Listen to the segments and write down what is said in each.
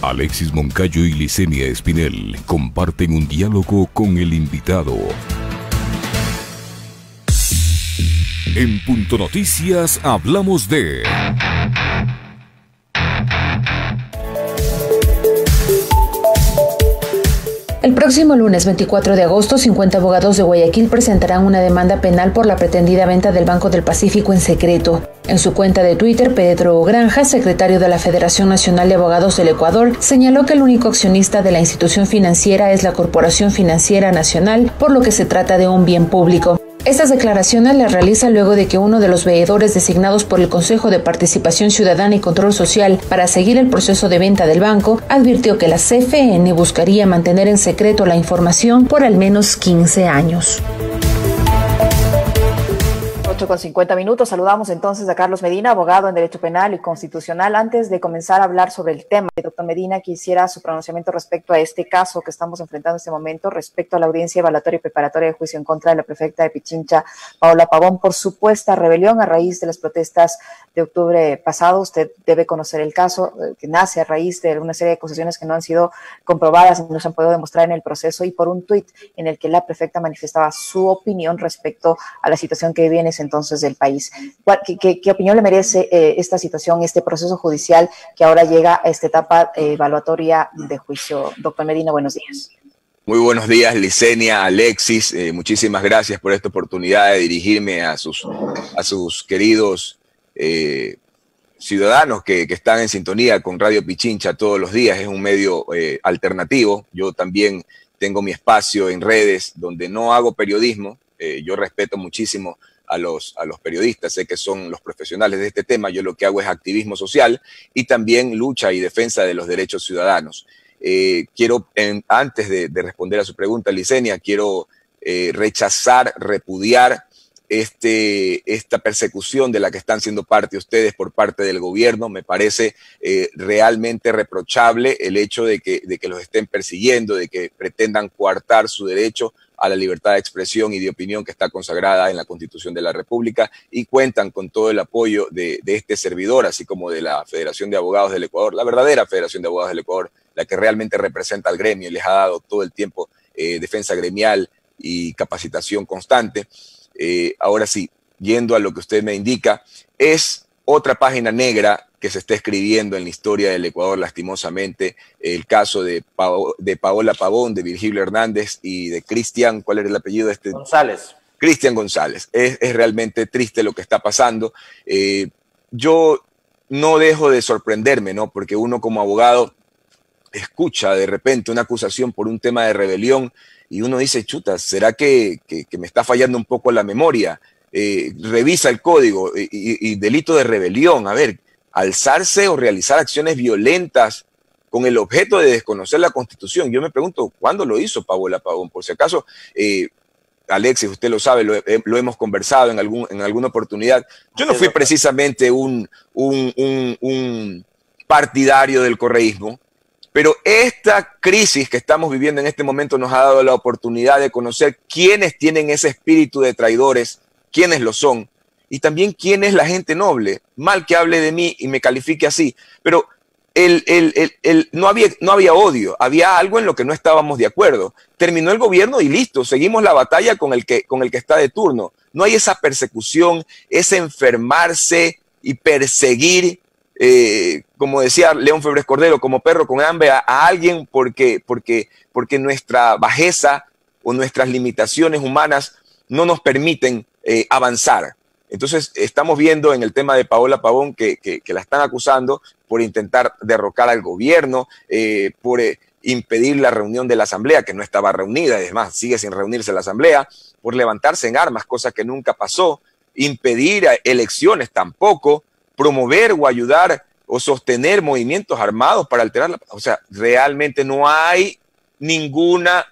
Alexis Moncayo y Licenia Espinel comparten un diálogo con el invitado. En Punto Noticias hablamos de... El próximo lunes 24 de agosto, 50 abogados de Guayaquil presentarán una demanda penal por la pretendida venta del Banco del Pacífico en secreto. En su cuenta de Twitter, Pedro Granja, secretario de la Federación Nacional de Abogados del Ecuador, señaló que el único accionista de la institución financiera es la Corporación Financiera Nacional, por lo que se trata de un bien público. Estas declaraciones las realiza luego de que uno de los veedores designados por el Consejo de Participación Ciudadana y Control Social para seguir el proceso de venta del banco advirtió que la CFN buscaría mantener en secreto la información por al menos 15 años. 8:50. Saludamos entonces a Carlos Medina, abogado en Derecho Penal y Constitucional. Antes de comenzar a hablar sobre el tema, doctor Medina, quisiera su pronunciamiento respecto a este caso que estamos enfrentando en este momento, respecto a la audiencia evaluatoria y preparatoria de juicio en contra de la prefecta de Pichincha, Paola Pavón, por supuesta rebelión a raíz de las protestas de octubre pasado. Usted debe conocer el caso, que nace a raíz de una serie de acusaciones que no han sido comprobadas y no se han podido demostrar en el proceso, y por un tuit en el que la prefecta manifestaba su opinión respecto a la situación que vive en ese entonces del país. ¿Qué opinión le merece esta situación, este proceso judicial que ahora llega a esta etapa evaluatoria de juicio? Doctor Medina, buenos días. Muy buenos días, Licenia, Alexis. Muchísimas gracias por esta oportunidad de dirigirme a sus queridos ciudadanos que están en sintonía con Radio Pichincha todos los días. Es un medio alternativo. Yo también tengo mi espacio en redes donde no hago periodismo. Yo respeto muchísimo a los periodistas, sé que son los profesionales de este tema. Yo lo que hago es activismo social y también lucha y defensa de los derechos ciudadanos. Quiero, antes de responder a su pregunta, Licenia, quiero rechazar, repudiar esta persecución de la que están siendo parte ustedes por parte del gobierno. Me parece realmente reprochable el hecho de que los estén persiguiendo, de que pretendan coartar su derecho a la libertad de expresión y de opinión que está consagrada en la Constitución de la República, y cuentan con todo el apoyo de este servidor, así como de la Federación de Abogados del Ecuador, la verdadera Federación de Abogados del Ecuador, la que realmente representa al gremio y les ha dado todo el tiempo defensa gremial y capacitación constante. Ahora sí, yendo a lo que usted me indica, es otra página negra que se está escribiendo en la historia del Ecuador, lastimosamente. El caso de Paola Pavón, de Virgilio Hernández y de Cristian, ¿cuál era el apellido de este? González. Cristian González. Es realmente triste lo que está pasando. Yo no dejo de sorprenderme, ¿no? Porque uno como abogado escucha de repente una acusación por un tema de rebelión y uno dice, chuta, ¿será que me está fallando un poco la memoria? Revisa el código y delito de rebelión. A ver, alzarse o realizar acciones violentas con el objeto de desconocer la Constitución. Yo me pregunto, ¿cuándo lo hizo Paola Pavón? Por si acaso, Alexis, usted lo sabe, lo hemos conversado en alguna oportunidad. Yo no fui precisamente un partidario del correísmo, pero esta crisis que estamos viviendo en este momento nos ha dado la oportunidad de conocer quiénes tienen ese espíritu de traidores, quiénes lo son, y también quién es la gente noble. Mal que hable de mí y me califique así, pero no había odio, había algo en lo que no estábamos de acuerdo. Terminó el gobierno y listo, seguimos la batalla con el que está de turno. No hay esa persecución, ese enfermarse y perseguir, como decía León Febres Cordero, como perro con hambre a alguien porque nuestra bajeza o nuestras limitaciones humanas no nos permiten avanzar. Entonces estamos viendo en el tema de Paola Pavón que la están acusando por intentar derrocar al gobierno, por impedir la reunión de la asamblea, que no estaba reunida, es más, sigue sin reunirse la asamblea, por levantarse en armas, cosa que nunca pasó, impedir elecciones tampoco, promover o ayudar o sostener movimientos armados para alterar o sea, realmente no hay ninguna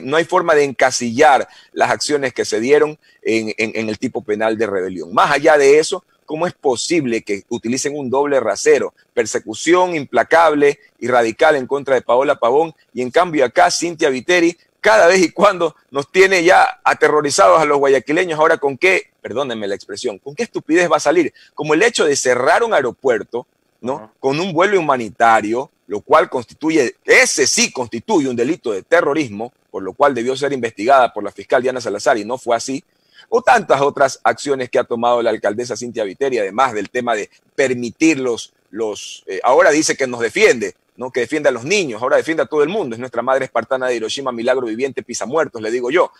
no hay forma de encasillar las acciones que se dieron en el tipo penal de rebelión. Más allá de eso, ¿cómo es posible que utilicen un doble rasero? Persecución implacable y radical en contra de Paola Pavón, y en cambio acá Cynthia Viteri cada vez y cuando nos tiene ya aterrorizados a los guayaquileños. Ahora, ¿con qué, perdónenme la expresión, con qué estupidez va a salir? Como el hecho de cerrar un aeropuerto, ¿no? Con un vuelo humanitario, lo cual ese sí constituye un delito de terrorismo, por lo cual debió ser investigada por la fiscal Diana Salazar y no fue así, o tantas otras acciones que ha tomado la alcaldesa Cynthia Viteri, además del tema de permitir ahora dice que nos defiende, ¿no? Que defiende a los niños, ahora defiende a todo el mundo, es nuestra madre espartana de Hiroshima, milagro viviente, pisamuertos, le digo yo.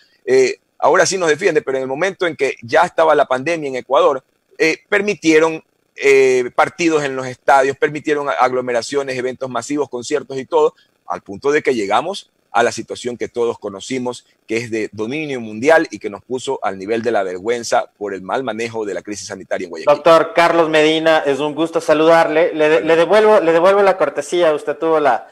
Ahora sí nos defiende, pero en el momento en que ya estaba la pandemia en Ecuador, permitieron partidos en los estadios, permitieron aglomeraciones, eventos masivos, conciertos y todo, al punto de que llegamos a la situación que todos conocimos, que es de dominio mundial y que nos puso al nivel de la vergüenza por el mal manejo de la crisis sanitaria en Guayaquil. Doctor Carlos Medina, es un gusto saludarle. Le devuelvo la cortesía. Usted tuvo la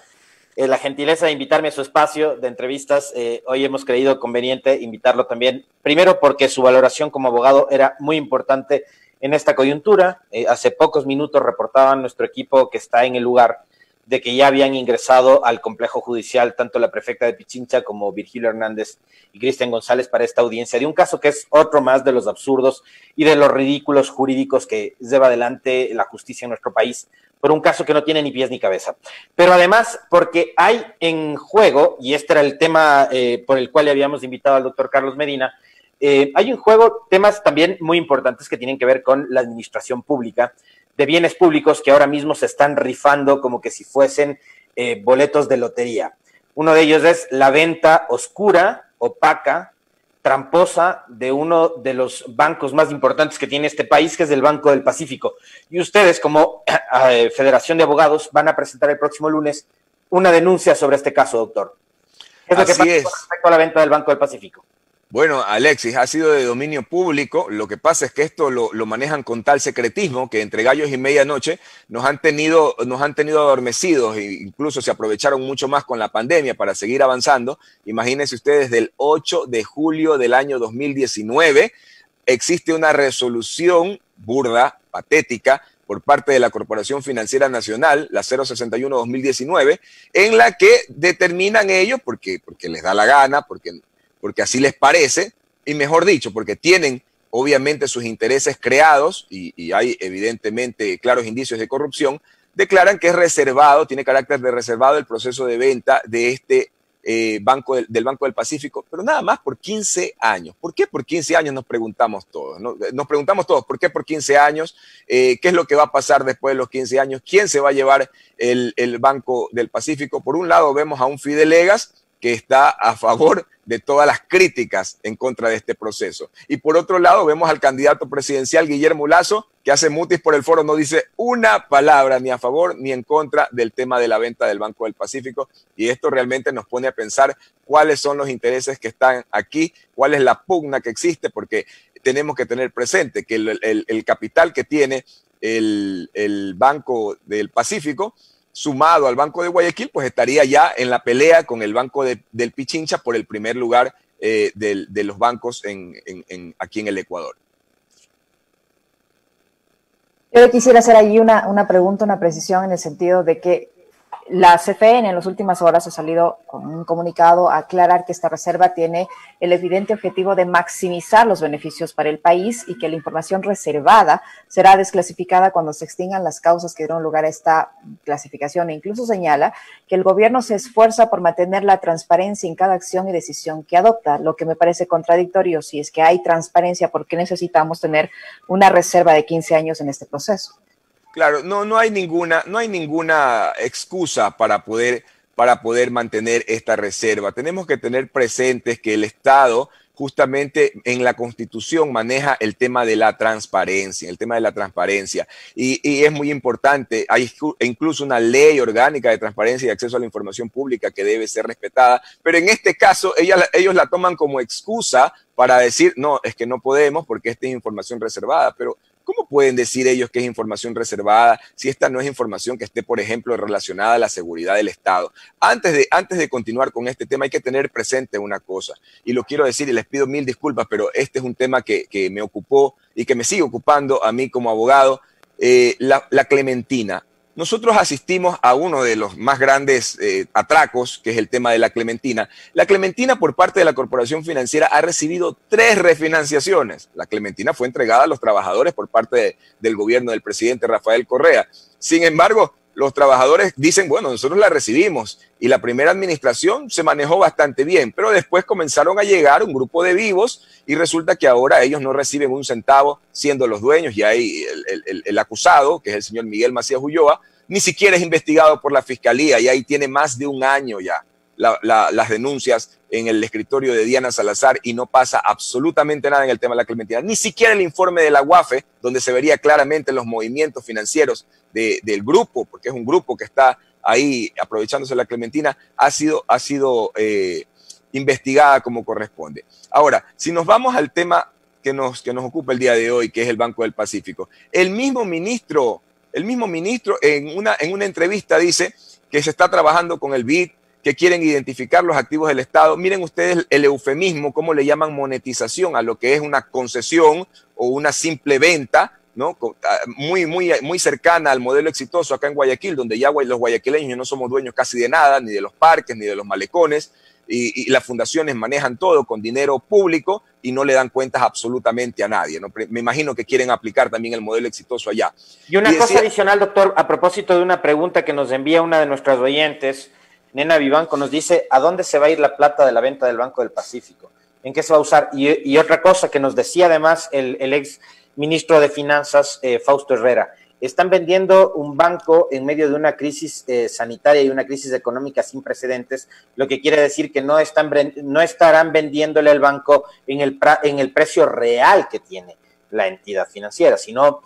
gentileza de invitarme a su espacio de entrevistas. Hoy hemos creído conveniente invitarlo también, primero porque su valoración como abogado era muy importante en esta coyuntura. Hace pocos minutos reportaba nuestro equipo que está en el lugar de que ya habían ingresado al complejo judicial tanto la prefecta de Pichincha como Virgilio Hernández y Cristian González para esta audiencia de un caso que es otro más de los absurdos y de los ridículos jurídicos que lleva adelante la justicia en nuestro país, por un caso que no tiene ni pies ni cabeza. Pero además, porque hay en juego, y este era el tema por el cual le habíamos invitado al doctor Carlos Medina, hay en juego temas también muy importantes que tienen que ver con la administración pública, de bienes públicos que ahora mismo se están rifando como que si fuesen boletos de lotería. Uno de ellos es la venta oscura, opaca, tramposa de uno de los bancos más importantes que tiene este país, que es el Banco del Pacífico. Y ustedes, como Federación de Abogados, van a presentar el próximo lunes una denuncia sobre este caso, doctor. ¿Qué es lo que pasa con respecto a la venta del Banco del Pacífico? Bueno, Alexis, ha sido de dominio público. Lo que pasa es que esto lo manejan con tal secretismo que entre gallos y medianoche nos han tenido adormecidos e incluso se aprovecharon mucho más con la pandemia para seguir avanzando. Imagínense ustedes, del 8 de julio del año 2019 existe una resolución burda, patética, por parte de la Corporación Financiera Nacional, la 061-2019, en la que determinan ellos, porque les da la gana, porque así les parece, y mejor dicho, porque tienen obviamente sus intereses creados y hay evidentemente claros indicios de corrupción, declaran que es reservado, tiene carácter de reservado el proceso de venta de este del Banco del Pacífico, pero nada más por 15 años. ¿Por qué por 15 años? Nos preguntamos todos, ¿no? Nos preguntamos todos, ¿por qué por 15 años? ¿Qué es lo que va a pasar después de los 15 años? ¿Quién se va a llevar el Banco del Pacífico? Por un lado vemos a un Fidelegas que está a favor de todas las críticas en contra de este proceso. Y por otro lado, vemos al candidato presidencial Guillermo Lasso, que hace mutis por el foro, no dice una palabra ni a favor ni en contra del tema de la venta del Banco del Pacífico. Y esto realmente nos pone a pensar cuáles son los intereses que están aquí, cuál es la pugna que existe, porque tenemos que tener presente que el capital que tiene el Banco del Pacífico, sumado al Banco de Guayaquil, pues estaría ya en la pelea con el Banco del Pichincha por el primer lugar de los bancos aquí en el Ecuador. Yo quisiera hacer allí una pregunta, una precisión en el sentido de que la CFE en las últimas horas ha salido con un comunicado a aclarar que esta reserva tiene el evidente objetivo de maximizar los beneficios para el país y que la información reservada será desclasificada cuando se extingan las causas que dieron lugar a esta clasificación. E incluso señala que el gobierno se esfuerza por mantener la transparencia en cada acción y decisión que adopta, lo que me parece contradictorio. Si es que hay transparencia, ¿por qué necesitamos tener una reserva de 15 años en este proceso? Claro, no hay ninguna excusa para poder mantener esta reserva. Tenemos que tener presentes que el Estado justamente en la Constitución maneja el tema de la transparencia, y es muy importante. Hay incluso una ley orgánica de transparencia y acceso a la información pública que debe ser respetada, pero en este caso ellos la toman como excusa para decir, no, es que no podemos porque esta es información reservada, pero ¿cómo pueden decir ellos que es información reservada si esta no es información que esté, por ejemplo, relacionada a la seguridad del Estado? Antes de continuar con este tema hay que tener presente una cosa, y lo quiero decir y les pido mil disculpas, pero este es un tema que me ocupó y que me sigue ocupando a mí como abogado, la clementina. Nosotros asistimos a uno de los más grandes atracos, que es el tema de la clementina. La clementina por parte de la Corporación Financiera ha recibido 3 refinanciaciones. La clementina fue entregada a los trabajadores por parte del gobierno del presidente Rafael Correa. Sin embargo, los trabajadores dicen, bueno, nosotros la recibimos y la primera administración se manejó bastante bien, pero después comenzaron a llegar un grupo de vivos y resulta que ahora ellos no reciben un centavo siendo los dueños, y ahí el acusado, que es el señor Miguel Macías Ulloa, ni siquiera es investigado por la fiscalía y ahí tiene más de un año ya las denuncias en el escritorio de Diana Salazar y no pasa absolutamente nada en el tema de la Clementina. Ni siquiera el informe de la UAFE, donde se vería claramente los movimientos financieros del grupo, porque es un grupo que está ahí aprovechándose de la Clementina, ha sido investigada como corresponde. Ahora, si nos vamos al tema que nos ocupa el día de hoy, que es el Banco del Pacífico, el mismo ministro en una entrevista dice que se está trabajando con el BID, que quieren identificar los activos del Estado. Miren ustedes el eufemismo, cómo le llaman monetización a lo que es una concesión o una simple venta, ¿no? Muy cercana al modelo exitoso acá en Guayaquil, donde ya los guayaquileños no somos dueños casi de nada, ni de los parques, ni de los malecones, y las fundaciones manejan todo con dinero público y no le dan cuentas absolutamente a nadie, ¿no? Me imagino que quieren aplicar también el modelo exitoso allá. Y una cosa adicional, doctor, a propósito de una pregunta que nos envía una de nuestras oyentes, Nena Vivanco, nos dice, ¿a dónde se va a ir la plata de la venta del Banco del Pacífico? ¿En qué se va a usar? Y otra cosa que nos decía además el ex ministro de Finanzas, Fausto Herrera, están vendiendo un banco en medio de una crisis sanitaria y una crisis económica sin precedentes, lo que quiere decir que no estarán vendiéndole el banco en el precio real que tiene la entidad financiera, sino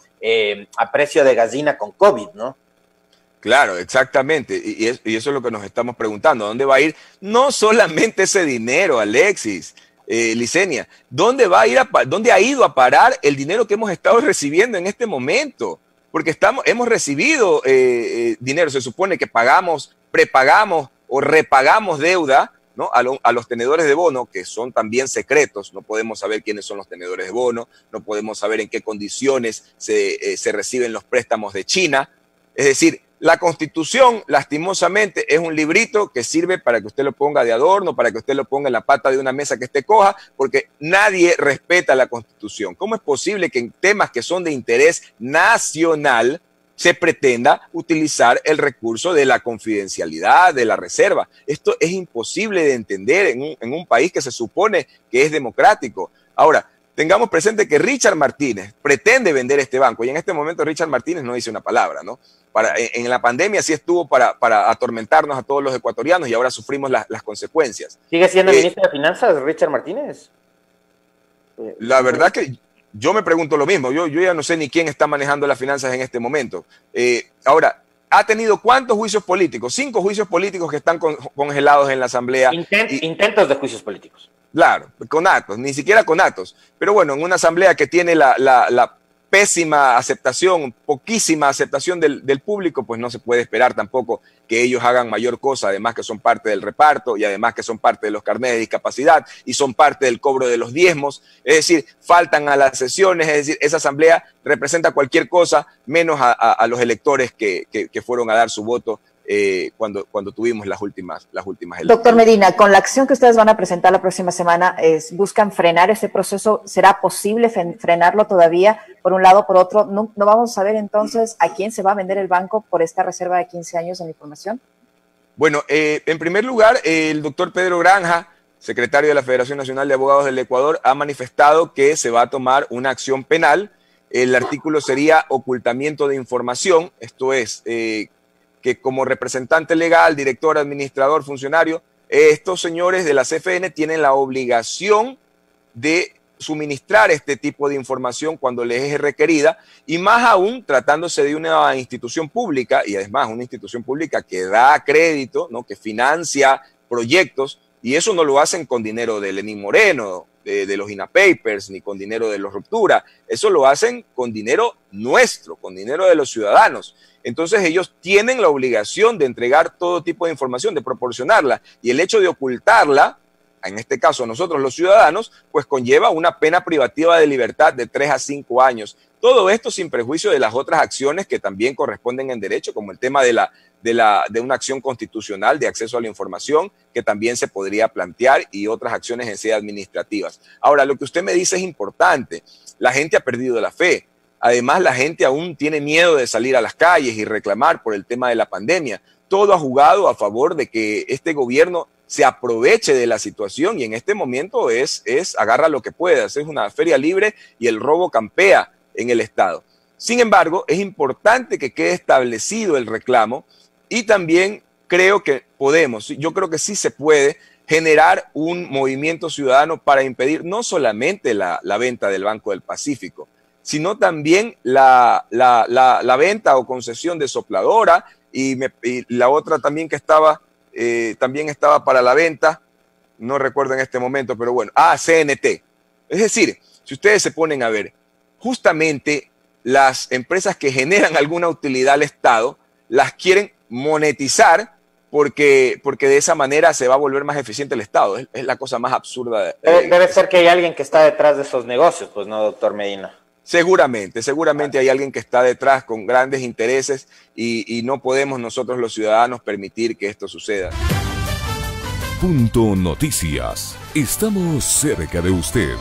a precio de gallina con COVID, ¿no? Claro, exactamente, y eso es lo que nos estamos preguntando, ¿a dónde va a ir? No solamente ese dinero, Alexis, Licenia, ¿dónde ha ido a parar el dinero que hemos estado recibiendo en este momento? Porque hemos recibido dinero, se supone que pagamos, prepagamos o repagamos deuda, ¿no? A los tenedores de bono, que son también secretos, no podemos saber quiénes son los tenedores de bono, no podemos saber en qué condiciones se reciben los préstamos de China, es decir, la Constitución, lastimosamente, es un librito que sirve para que usted lo ponga de adorno, para que usted lo ponga en la pata de una mesa que esté coja, porque nadie respeta la Constitución. ¿Cómo es posible que en temas que son de interés nacional se pretenda utilizar el recurso de la confidencialidad, de la reserva? Esto es imposible de entender en un país que se supone que es democrático. Ahora, tengamos presente que Richard Martínez pretende vender este banco y en este momento Richard Martínez no dice una palabra, ¿no? En la pandemia sí estuvo para atormentarnos a todos los ecuatorianos y ahora sufrimos las consecuencias. ¿Sigue siendo ministro de Finanzas Richard Martínez? La verdad que yo me pregunto lo mismo. Yo ya no sé ni quién está manejando las finanzas en este momento. Ahora, ¿ha tenido cuántos juicios políticos? 5 juicios políticos que están congelados en la Asamblea. Intentos de juicios políticos. Claro, con actos, ni siquiera con actos. Pero bueno, en una Asamblea que tiene la pésima aceptación, poquísima aceptación del público, pues no se puede esperar tampoco que ellos hagan mayor cosa, además que son parte del reparto y además que son parte de los carnets de discapacidad y son parte del cobro de los diezmos, es decir, faltan a las sesiones, es decir, esa asamblea representa cualquier cosa menos a los electores que fueron a dar su voto cuando tuvimos las últimas elecciones. Doctor Medina, con la acción que ustedes van a presentar la próxima semana, ¿buscan frenar este proceso? ¿Será posible frenarlo todavía? Por un lado, por otro, ¿no vamos a saber entonces a quién se va a vender el banco por esta reserva de 15 años de la información? Bueno, en primer lugar, el doctor Pedro Granja, secretario de la Federación Nacional de Abogados del Ecuador, ha manifestado que se va a tomar una acción penal. El artículo sería ocultamiento de información, esto es, que como representante legal, director, administrador, funcionario, estos señores de la CFN tienen la obligación de suministrar este tipo de información cuando les es requerida y más aún tratándose de una institución pública y además una institución pública que da crédito, ¿no? Que financia proyectos y eso no lo hacen con dinero de Lenín Moreno, de los INAPapers, ni con dinero de los Ruptura, eso lo hacen con dinero nuestro, con dinero de los ciudadanos. Entonces ellos tienen la obligación de entregar todo tipo de información, de proporcionarla, y el hecho de ocultarla, en este caso nosotros los ciudadanos, pues conlleva una pena privativa de libertad de 3 a 5 años. Todo esto sin perjuicio de las otras acciones que también corresponden en derecho, como el tema de una acción constitucional de acceso a la información, que también se podría plantear, y otras acciones en sí administrativas. Ahora, lo que usted me dice es importante. La gente ha perdido la fe. Además, la gente aún tiene miedo de salir a las calles y reclamar por el tema de la pandemia. Todo ha jugado a favor de que este gobierno se aproveche de la situación y en este momento es agarra lo que puedas. Es una feria libre y el robo campea en el Estado. Sin embargo, es importante que quede establecido el reclamo y también creo que yo creo que sí se puede generar un movimiento ciudadano para impedir no solamente la venta del Banco del Pacífico, sino también la venta o concesión de Sopladora y la otra también que estaba para la venta, no recuerdo en este momento, pero bueno, CNT. Es decir, si ustedes se ponen a ver, justamente las empresas que generan alguna utilidad al Estado las quieren monetizar porque de esa manera se va a volver más eficiente el Estado. Es la cosa más absurda. Debe ser que hay alguien que está detrás de esos negocios, pues no, doctor Medina. Seguramente hay alguien que está detrás con grandes intereses y no podemos nosotros los ciudadanos permitir que esto suceda. Punto Noticias. Estamos cerca de usted.